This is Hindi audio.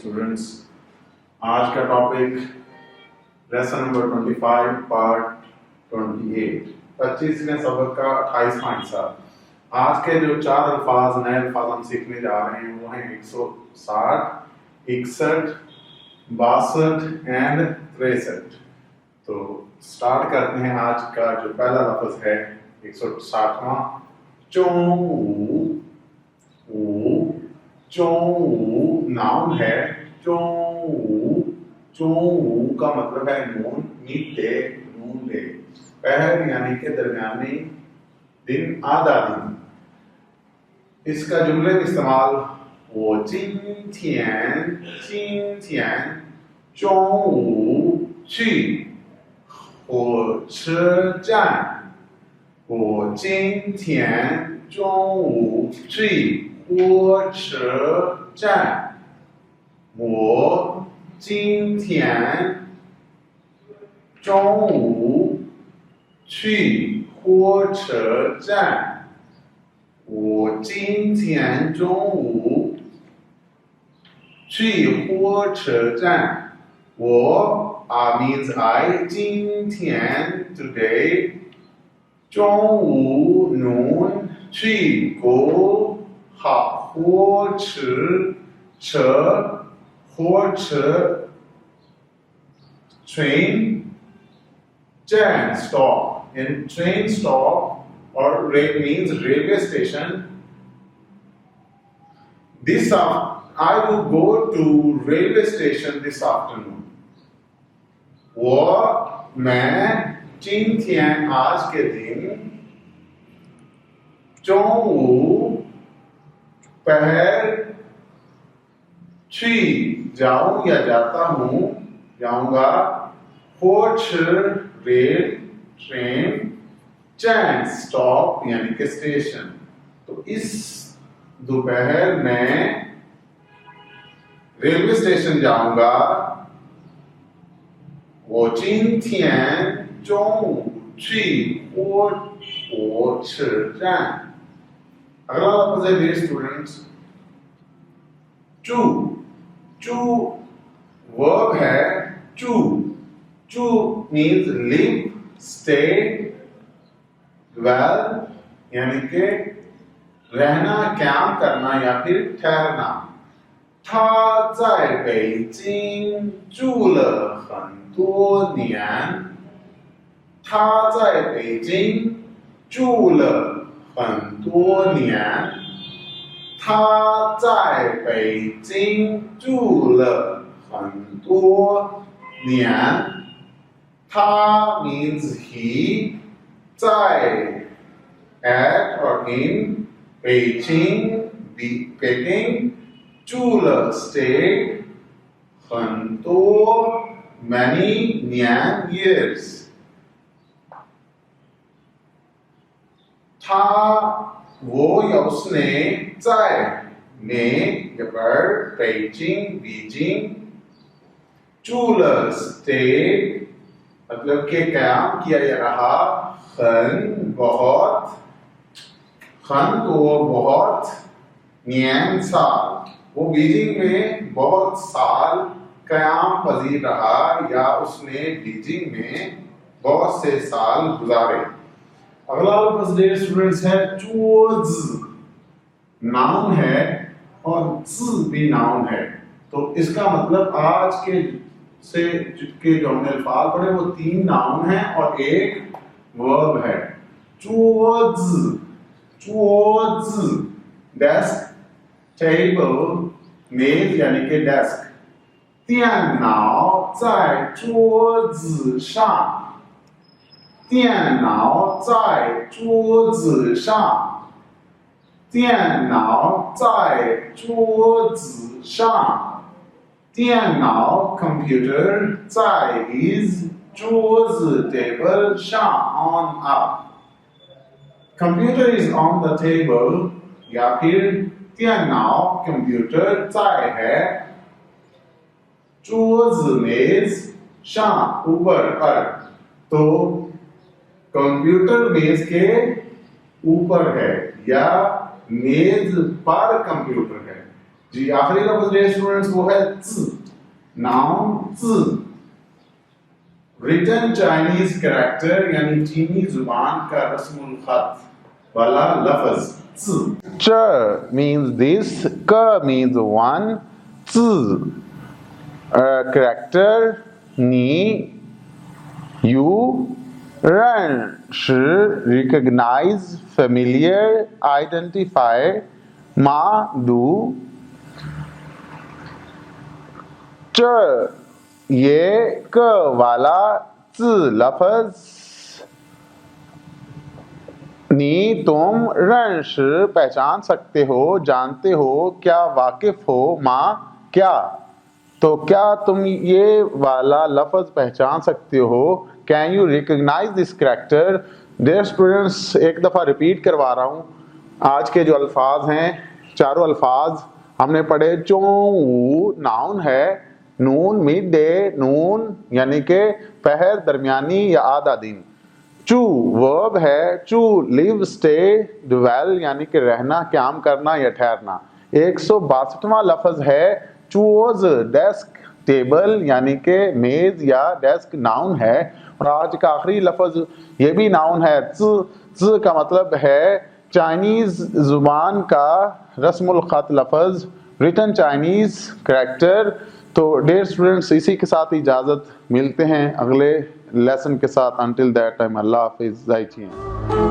स्टूडेंट्स, आज का टॉपिक लेसन नंबर 25 पार्ट 28 25वें सबक का 28वां हिस्सा। आज के जो चार नए अल्फाज हम सीखने जा रहे हैं वो हैं 160, 61, 62 एंड 63। तो स्टार्ट करते हैं। आज का जो पहला लफ्ज है 160वां, चोंगू। चोंगू नाउन है। चोंगू चोंगू का मतलब है नून, मीठे, नून ले। पहर यानी के दरमियानी, दिन, आधा दिन। इसका जुमले में इस्तेमाल वो जिन थियन चोंगू ची हो च我今天中午去火车站。我今天中午去火车站。我今天中午去火车站。我means I 今天 today。中午 noon 去 go 好火车 train 站 stop in train stop or means railway station. I will go to railway station this afternoon. मैं 今天 आज के दिन 中午 पहर 去 जाऊं या जाता हूं, जाऊंगा, 火车 रेल, ट्रेन, 站 स्टॉप यानी कि स्टेशन। तो इस दोपहर में रेलवे स्टेशन जाऊंगा। 我今天中午去火车站。अगला लफ्ज है dear students, चू वर्ब है। चू means live, stay, dwell यानी के रहना, काम करना या फिर ठहरना। 他在北京住了很多年。他在北京住了很多年。他在北京住了很多年。他 means he, 在 at or in, 北京 Peking, 住了 stay, 很多 many, 年 years。वो या उसने 在 में या पर 北京 बीजिंग 住了 stay मतलब के काम किया जा रहा। 很 बहुत, 很多 बहुत, 年 साल वो बीजिंग में बहुत साल कयाम पजीर रहा या उसने बीजिंग में बहुत से साल गुजारे। अगला लफ्ज डियर स्टूडेंट्स है चोज। नाउन है और ज भी नाउन है। तो इसका मतलब आज के जो हमने अल्फाज पढ़े वो 3 नाउन है और एक वर्ब है। चोज डेस्क, टेबल, मेज यानी कि desk. 电脑在桌子上。电脑在桌子上。电脑在桌子上。电脑 computer 在 is 桌子 table 上 on up। computer is on the table या फिर 电脑 computer 在है, 桌子 मेज 上 ऊपर पर। तो कंप्यूटर मेज के ऊपर है या मेज पर कंप्यूटर है। जी आखिरी लफ्ज डियर स्टूडेंट्स वो है zi, noun zi। Written Chinese character यानी चीनी जुबान का रस्मुल खत वाला लफ्ज zi। च means this, k means one, zi character, ni you, ren shi recognize, familiar, identify, ma do, च ये क वाला ज लफ्ज, नी तुम, रंश पहचान सकते हो, जानते हो, क्या वाकिफ हो, माँ क्या, तो क्या तुम ये वाला लफ्ज पहचान सकते हो, can you recognise this character. Dear students एक दफ़ा रिपीट करवा रहा हूँ, आज के जो अल्फाज हैं चारों अल्फाज हमने पढ़े। चो नाउन है, नून मिड डे, नून यानी कि पहर, दरमियानी या आधा दिन। चू वर्ब है, चू लिव, स्टे, ड्वेल यानी कि रहना, क्याम करना या ठहरना। 162वां लफ्ज है चूज, डेस्क, टेबल यानी कि मेज या डेस्क नाउन है। और आज का आखिरी लफ्ज ये भी नाउन है, ज का मतलब है चाइनीज जुबान का रस्मुल खत लफ्ज, रिटन चाइनीज कैरेक्टर। तो डियर स्टूडेंट्स इसी के साथ इजाज़त, मिलते हैं अगले लेसन के साथ। अंटिल दैट टाइम अल्लाह हाफिज़।